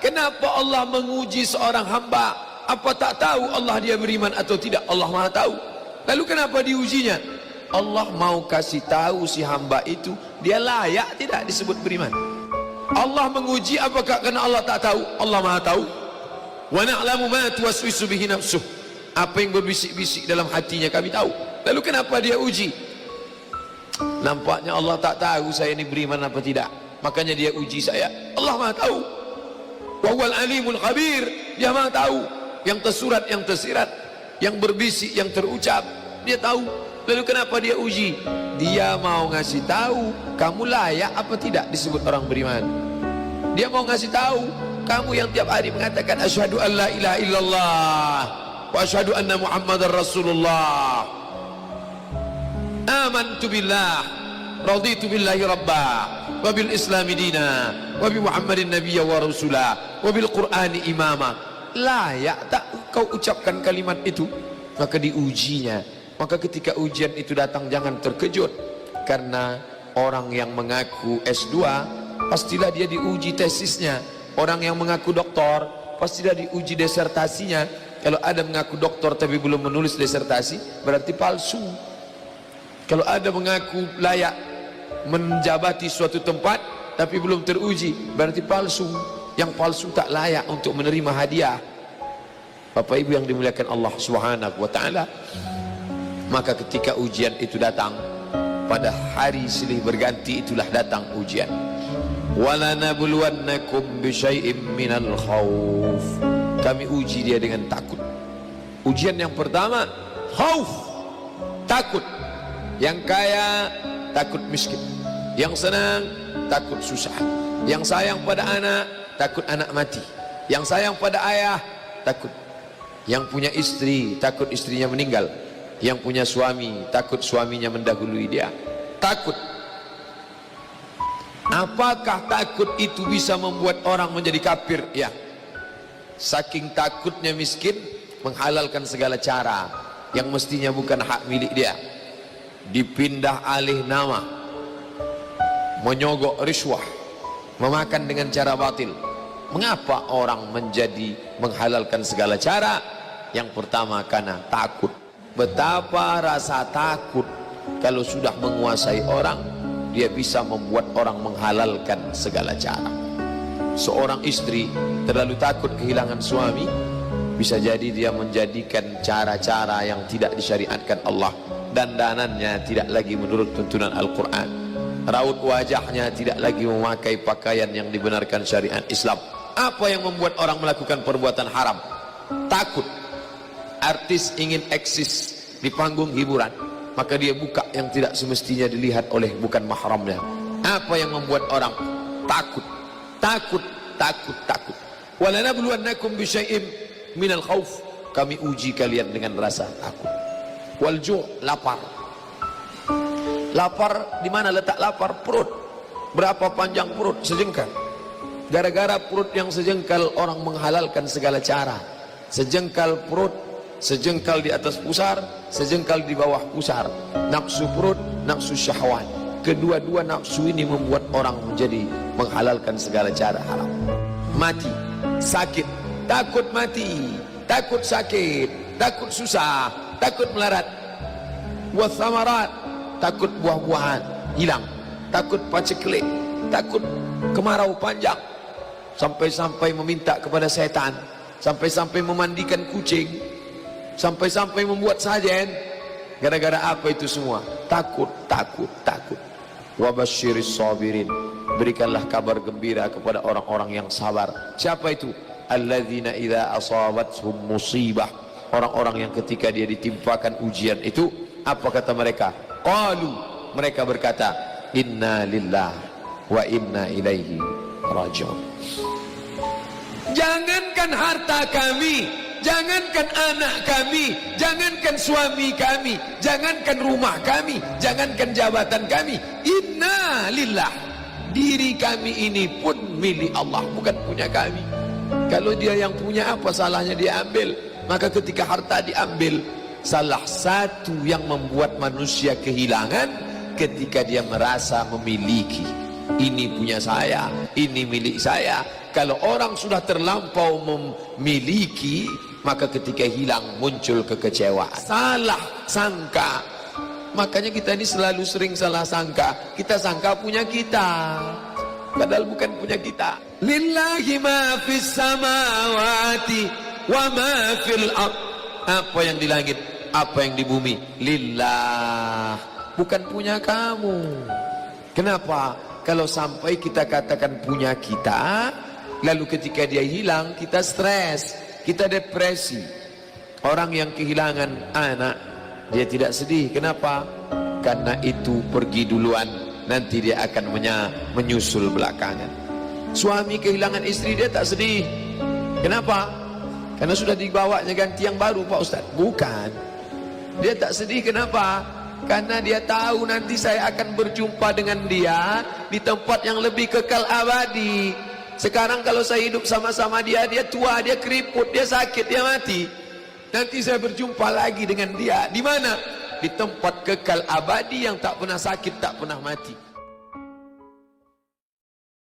Kenapa Allah menguji seorang hamba? Apa tak tahu Allah dia beriman atau tidak? Allah Maha tahu. Lalu kenapa diujinya? Allah mau kasih tahu si hamba itu dia layak tidak disebut beriman. Allah menguji apakah karena Allah tak tahu? Allah Maha tahu. Wa na'lamu ma tuwaswisu bihi nafsuh. Apa yang berbisik-bisik dalam hatinya kami tahu. Lalu kenapa dia uji? Nampaknya Allah tak tahu saya ini beriman apa tidak, makanya dia uji saya. Allah Maha tahu. Wa huwal alimul khabir. Dia Maha tahu yang tersurat, yang tersirat, yang berbisik, yang terucap. Dia tahu. Lalu kenapa dia uji? Dia mau ngasih tahu kamu layak apa tidak disebut orang beriman. Dia mau ngasih tahu kamu yang tiap hari mengatakan asyhadu an la ilaha illallah wa asyhadu anna muhammadar rasulullah, amantu billah, raditu billahi rabba, wa bil islami dina, wa bi muhammadin nabiyya wa rasula, wa bil qur'ani imama. Layak tak kau ucapkan kalimat itu? Maka diujinya. Maka ketika ujian itu datang jangan terkejut, karena orang yang mengaku S2 pastilah dia diuji tesisnya. Orang yang mengaku doktor pastilah diuji disertasinya. Kalau ada mengaku doktor tapi belum menulis disertasi berarti palsu. Kalau ada mengaku layak menjabati suatu tempat tapi belum teruji berarti palsu. Yang palsu tak layak untuk menerima hadiah. Bapak Ibu yang dimuliakan Allah Subhanahu wa taala, maka ketika ujian itu datang pada hari silih berganti, itulah datang ujian. Walanabluwannakum bisyai'im minal khauf. Kami uji dia dengan takut. Ujian yang pertama khauf, takut. Yang kaya takut miskin, yang senang takut susah, yang sayang pada anak takut anak mati, yang sayang pada ayah takut, yang punya istri takut istrinya meninggal, yang punya suami takut suaminya mendahului dia. Takut. Apakah takut itu bisa membuat orang menjadi kafir? Ya. Saking takutnya miskin menghalalkan segala cara yang mestinya bukan hak milik dia. Dipindah alih nama, menyogok riswah, memakan dengan cara batil. Mengapa orang menjadi menghalalkan segala cara? Yang pertama karena takut. Betapa rasa takut kalau sudah menguasai orang, dia bisa membuat orang menghalalkan segala cara. Seorang istri terlalu takut kehilangan suami, bisa jadi dia menjadikan cara-cara yang tidak disyariatkan Allah. Dandanannya tidak lagi menurut tuntunan Al-Quran, raut wajahnya tidak lagi memakai pakaian yang dibenarkan syariat Islam. Apa yang membuat orang melakukan perbuatan haram? Takut. Artis ingin eksis di panggung hiburan, maka dia buka yang tidak semestinya dilihat oleh bukan mahramnya. Apa yang membuat orang takut? Takut, takut, takut. Walanabluwannakum bisyai'im minal khauf. Kami uji kalian dengan rasa takut. Wal ju', lapar. Lapar, di mana letak lapar? Perut. Berapa panjang perut? Sejengkal. Gara-gara perut yang sejengkal orang menghalalkan segala cara. Sejengkal perut, sejengkal di atas pusar, sejengkal di bawah pusar. Nafsu perut, nafsu syahwat. Kedua-dua nafsu ini membuat orang menjadi menghalalkan segala cara haram. Mati, sakit, takut mati, takut sakit, takut susah, takut melarat. Wathamarat, takut buah-buahan hilang, takut paceklik, takut kemarau panjang, sampai-sampai meminta kepada setan, sampai-sampai memandikan kucing, sampai-sampai membuat sajen. Gara-gara apa itu semua? Takut, takut, takut. Wabasyiris sabirin. Berikanlah kabar gembira kepada orang-orang yang sabar. Siapa itu? Alladzina idza asabathum musibah. Orang-orang yang ketika dia ditimpakan ujian itu, apa kata mereka? Qalu, mereka berkata, inna lillah wa inna ilaihi raji'un. Jangankan harta kami, jangankan anak kami, jangankan suami kami, jangankan rumah kami, jangankan jabatan kami, inna lillah, diri kami ini pun milik Allah, bukan punya kami. Kalau dia yang punya, apa salahnya dia ambil? Maka ketika harta diambil, salah satu yang membuat manusia kehilangan ketika dia merasa memiliki. Ini punya saya, ini milik saya. kalau orang sudah terlampau memiliki, maka ketika hilang muncul kekecewaan. Salah sangka. Makanya kita ini selalu sering salah sangka. Kita sangka punya kita, padahal bukan punya kita. Lillahi ma fis samawati wa ma fil ardh. Apa yang di langit, apa yang di bumi, lillah, bukan punya kamu. Kenapa? Kalau sampai kita katakan punya kita, lalu ketika dia hilang kita stres, kita depresi. Orang yang kehilangan anak, dia tidak sedih. Kenapa? Karena itu pergi duluan, nanti dia akan menyusul belakangan. Suami kehilangan istri, dia tak sedih. Kenapa? Karena sudah dibawanya ganti yang baru, Pak Ustaz. Bukan, dia tak sedih. Kenapa? Karena dia tahu nanti saya akan berjumpa dengan dia di tempat yang lebih kekal abadi. Sekarang kalau saya hidup sama-sama dia, dia tua, dia keriput, dia sakit, dia mati. Nanti saya berjumpa lagi dengan dia. Di mana? Di tempat kekal abadi yang tak pernah sakit, tak pernah mati.